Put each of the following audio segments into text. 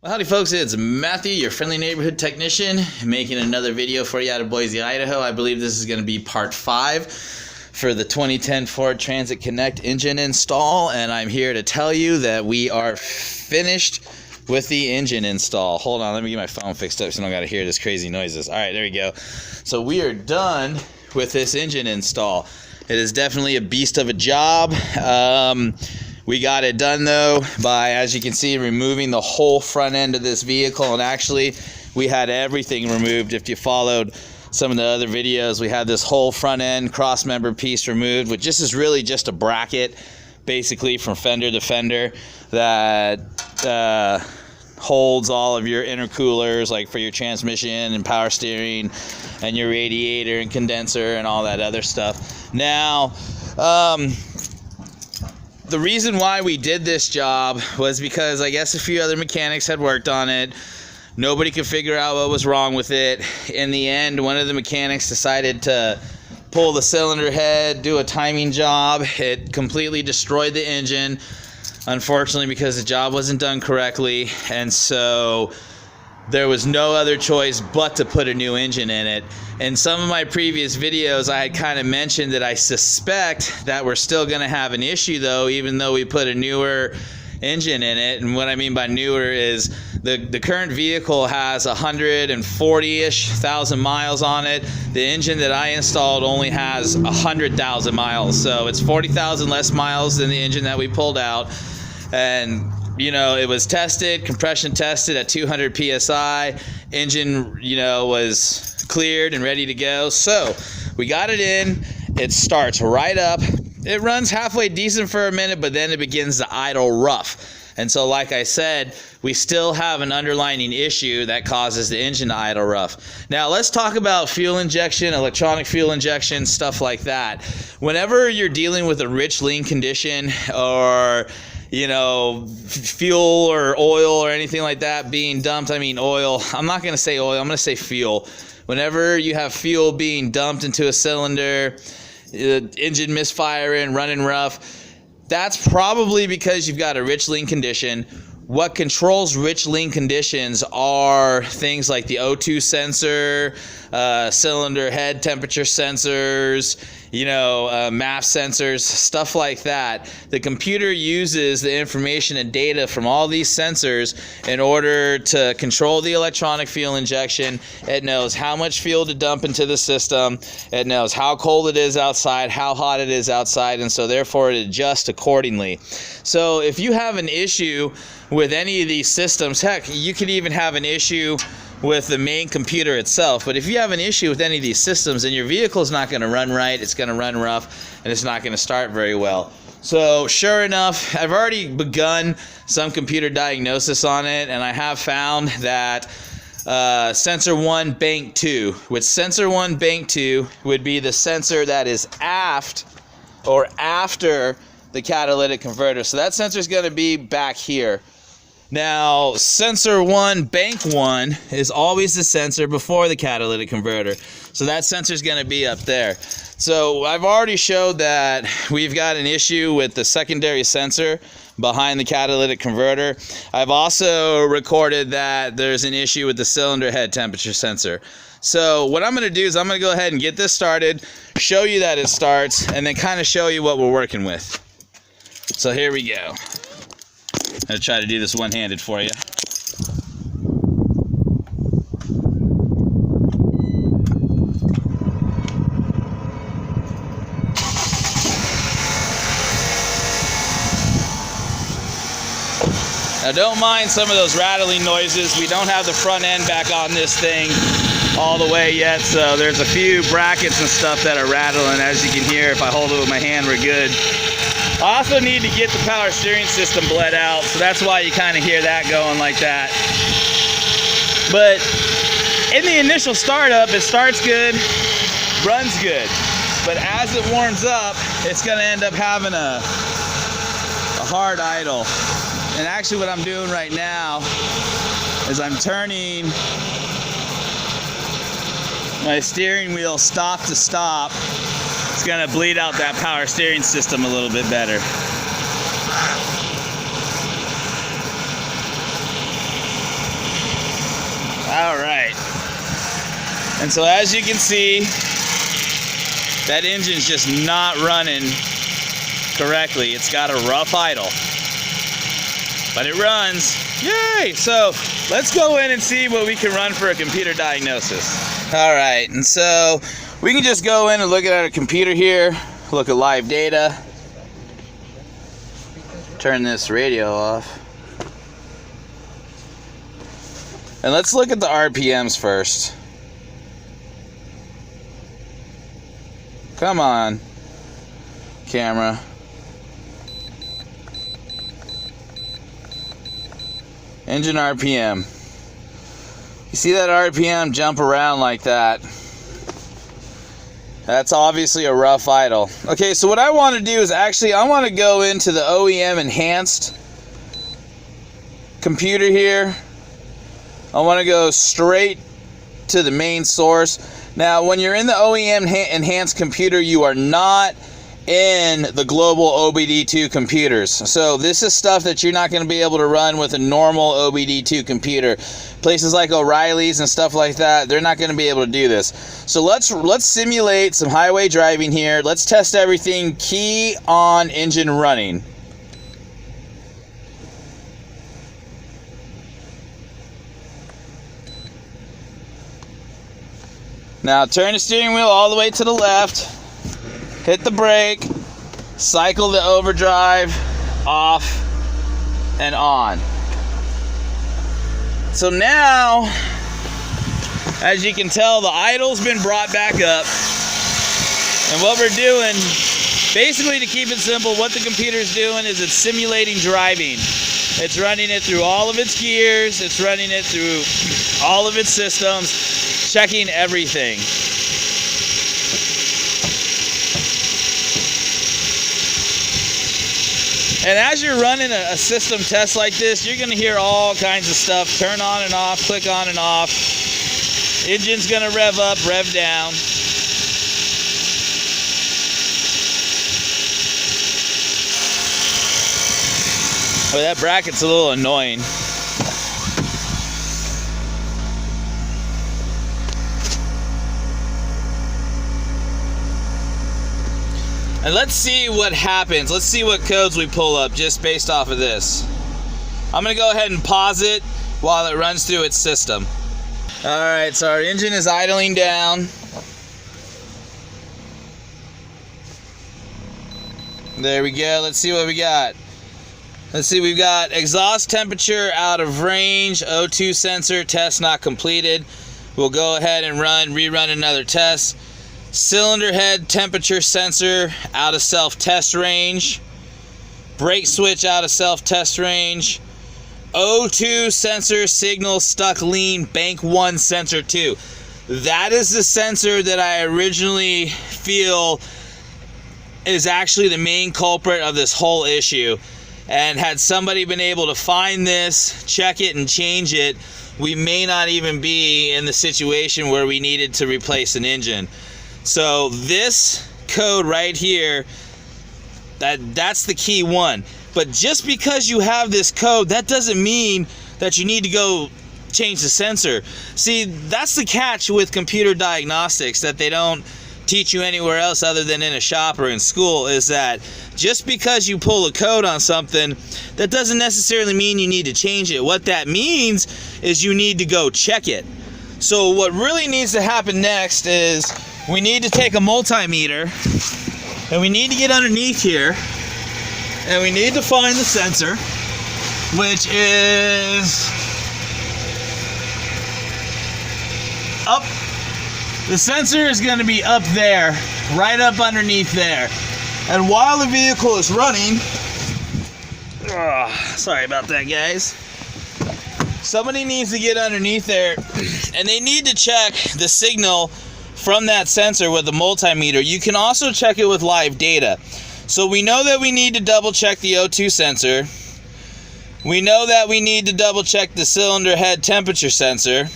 Well, howdy folks, it's Matthew, your friendly neighborhood technician, making another video for you out of Boise, Idaho. I believe this is going to be part 5 for the 2010 Ford Transit Connect engine install, and I'm here to tell you that we are finished with the engine install. Hold on, let me get my phone fixed up so I don't got to hear this crazy noises. All right, there we go. So we are done with this engine install. It is definitely a beast of a job. We got it done though by, as you can see, removing the whole front end of this vehicle, and actually we had everything removed. If you followed some of the other videos, we had this whole front end cross member piece removed, which this is really just a bracket basically from fender to fender that holds all of your intercoolers, like for your transmission and power steering and your radiator and condenser and all that other stuff. Now the reason why we did this job was because I guess a few other mechanics had worked on it. Nobody could figure out what was wrong with it. In the end, one of the mechanics decided to pull the cylinder head, do a timing job. It completely destroyed the engine, unfortunately, because the job wasn't done correctly. And so there was no other choice but to put a new engine in it. In some of my previous videos, I had kind of mentioned that I suspect that we're still going to have an issue though, even though we put a newer engine in it. And what I mean by newer is the current vehicle has 140-ish thousand miles on it. The engine that I installed only has 100,000 miles. So it's 40,000 less miles than the engine that we pulled out. And you know, it was tested, compression tested at 200 psi. Engine, you know, was cleared and ready to go. So we got it in. It starts right up. It runs halfway decent for a minute, but then it begins to idle rough. And so, like I said, we still have an underlying issue that causes the engine to idle rough. Now, let's talk about fuel injection, electronic fuel injection, stuff like that. Whenever you're dealing with a rich lean condition or you know, fuel or oil or anything like that being dumped. I mean oil. I'm not going to say oil. I'm going to say fuel. Whenever you have fuel being dumped into a cylinder, engine misfiring, running rough, that's probably because you've got a rich lean condition. What controls rich lean conditions are things like the O2 sensor, cylinder head temperature sensors, you know, MAF sensors, stuff like that. The computer uses the information and data from all these sensors in order to control the electronic fuel injection. It knows how much fuel to dump into the system. It knows how cold it is outside, how hot it is outside, and so therefore it adjusts accordingly. So if you have an issue with any of these systems, heck, you could even have an issue with the main computer itself. But if you have an issue with any of these systems, then your vehicle is not going to run right, it's going to run rough, and it's not going to start very well. So sure enough, I've already begun some computer diagnosis on it, and I have found that sensor 1 bank 2, which sensor 1 bank 2 would be the sensor that is aft or after the catalytic converter. So that sensor is going to be back here. Now, sensor 1, bank 1, is always the sensor before the catalytic converter. So that sensor is going to be up there. So I've already showed that we've got an issue with the secondary sensor behind the catalytic converter. I've also recorded that there's an issue with the cylinder head temperature sensor. So what I'm going to do is I'm going to go ahead and get this started, show you that it starts, and then kind of show you what we're working with. So here we go. I'm going to try to do this one-handed for you. Now don't mind some of those rattling noises. We don't have the front end back on this thing all the way yet, so there's a few brackets and stuff that are rattling. As you can hear, if I hold it with my hand, we're good. I also need to get the power steering system bled out, so that's why you kind of hear that going like that. But in the initial startup, it starts good, runs good. But as it warms up, it's going to end up having a hard idle. And actually what I'm doing right now is I'm turning my steering wheel stop to stop. It's going to bleed out that power steering system a little bit better. And so as you can see, that engine's just not running correctly. It's got a rough idle, but it runs. Yay! So let's go in and see what we can run for a computer diagnosis. All right, and so we can just go in and look at our computer here, look at live data. Turn this radio off. And let's look at the RPMs first. Come on, camera. Engine RPM. You see that RPM jump around like that? That's obviously a rough idle. Okay, so what I want to do is actually, I want to go into the OEM enhanced computer here. I want to go straight to the main source. Now, when you're in the OEM enhanced computer, you are not in the global OBD2 computers. So this is stuff that you're not going to be able to run with a normal OBD2 computer. Places like O'Reilly's and stuff like that, they're not going to be able to do this. So let's simulate some highway driving here. Let's test everything. Key on, engine running. Now turn the steering wheel all the way to the left, hit the brake, cycle the overdrive, off and on. So now, as you can tell, the idle's been brought back up. And what we're doing, basically to keep it simple, what the computer's doing is it's simulating driving. It's running it through all of its gears, it's running it through all of its systems, checking everything. And as you're running a system test like this, you're going to hear all kinds of stuff. Turn on and off, click on and off. Engine's going to rev up, rev down. Oh, that bracket's a little annoying. And let's see what happens. Let's see what codes we pull up just based off of this. I'm going to go ahead and pause it while it runs through its system. Alright, so our engine is idling down. There we go. Let's see what we got. Let's see, we've got exhaust temperature out of range, O2 sensor, test not completed. We'll go ahead and rerun another test. Cylinder head temperature sensor out of self-test range. Brake switch out of self-test range. O2 sensor signal stuck lean, bank 1 sensor 2. That is the sensor that I originally feel is actually the main culprit of this whole issue. And had somebody been able to find this, check it, and change it, we may not even be in the situation where we needed to replace an engine. So this code right here, that's the key one. But just because you have this code, that doesn't mean that you need to go change the sensor. See, that's the catch with computer diagnostics that they don't teach you anywhere else other than in a shop or in school, is that just because you pull a code on something, that doesn't necessarily mean you need to change it. What that means is you need to go check it. So what really needs to happen next is we need to take a multimeter and we need to get underneath here and we need to find the sensor, which is up. The sensor is going to be up there, right up underneath there. And while the vehicle is running, sorry about that, guys. Somebody needs to get underneath there and they need to check the signal from that sensor with the multimeter. You can also check it with live data. So we know that we need to double check the O2 sensor. We know that we need to double check the cylinder head temperature sensor.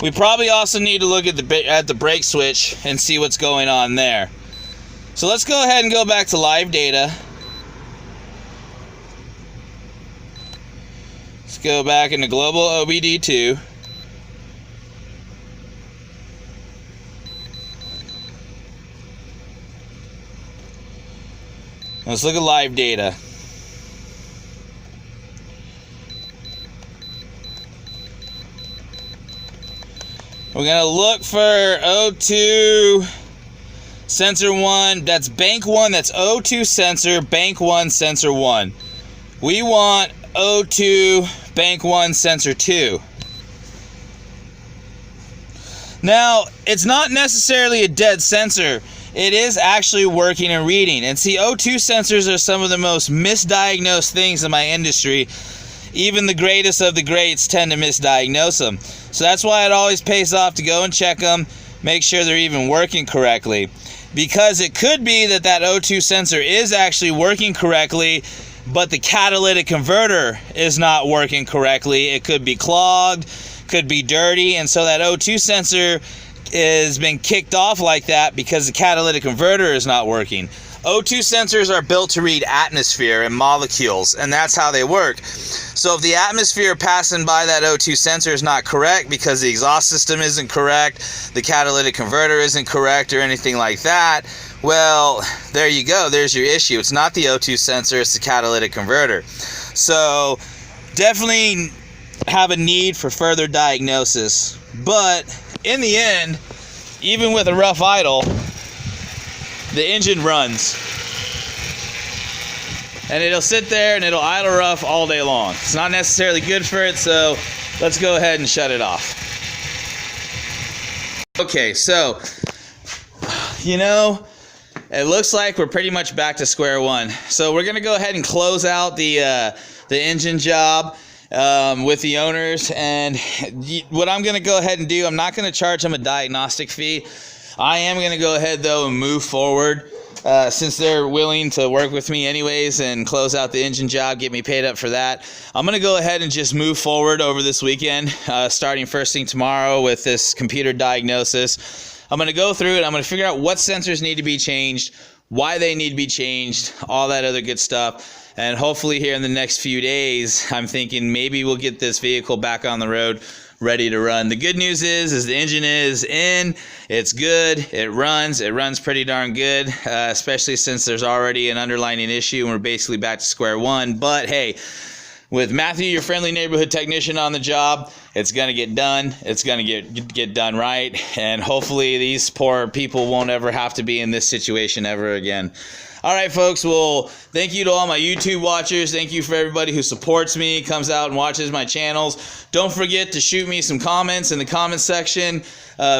We probably also need to look at the brake switch and see what's going on there. So let's go ahead and go back to live data. Let's go back into global OBD2. Let's look at live data. We're going to look for O2 sensor 1. That's bank 1. That's O2 sensor, bank 1, sensor 1. We want O2, bank 1, sensor 2. Now, it's not necessarily a dead sensor. It is actually working and reading. And see, O2 sensors are some of the most misdiagnosed things in my industry. Even the greatest of the greats tend to misdiagnose them. So that's why it always pays off to go and check them, make sure they're even working correctly. Because it could be that that O2 sensor is actually working correctly, but the catalytic converter is not working correctly. It could be clogged, could be dirty, and so that O2 sensor has been kicked off like that because the catalytic converter is not working. O2 sensors are built to read atmosphere and molecules, and that's how they work. So if the atmosphere passing by that O2 sensor is not correct because the exhaust system isn't correct, the catalytic converter isn't correct, or anything like that, well, there you go. There's your issue. It's not the O2 sensor, it's the catalytic converter. So definitely have a need for further diagnosis. But in the end, even with a rough idle, the engine runs. And it'll sit there and it'll idle rough all day long. It's not necessarily good for it, so let's go ahead and shut it off. Okay, so, it looks like we're pretty much back to square one. So we're going to go ahead and close out the engine job with the owners. And what I'm going to go ahead and do, I'm not going to charge them a diagnostic fee. I am going to go ahead, though, and move forward since they're willing to work with me anyways and close out the engine job, get me paid up for that. I'm going to go ahead and just move forward over this weekend, starting first thing tomorrow with this computer diagnosis. I'm going to go through it. I'm going to figure out what sensors need to be changed, why they need to be changed, all that other good stuff. And hopefully here in the next few days, I'm thinking maybe we'll get this vehicle back on the road, ready to run. The good news is the engine is in, it's good, it runs pretty darn good, especially since there's already an underlying issue and we're basically back to square one. But hey, with Matthew, your friendly neighborhood technician, on the job, it's going to get done. It's going to get done right, and hopefully these poor people won't ever have to be in this situation ever again. All right, folks, well, thank you to all my YouTube watchers. Thank you for everybody who supports me, comes out and watches my channels. Don't forget to shoot me some comments in the comment section.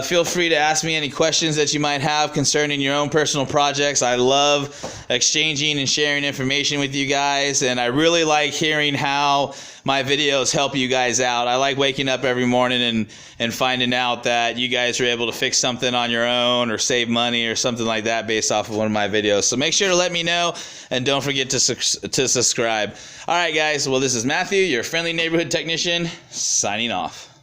Feel free to ask me any questions that you might have concerning your own personal projects. I love exchanging and sharing information with you guys, and I really like hearing how my videos help you guys out. I like waking up every morning and finding out that you guys are able to fix something on your own or save money or something like that based off of one of my videos. So make sure to let me know, and don't forget to subscribe. All right, guys. Well, this is Matthew, your friendly neighborhood technician, signing off.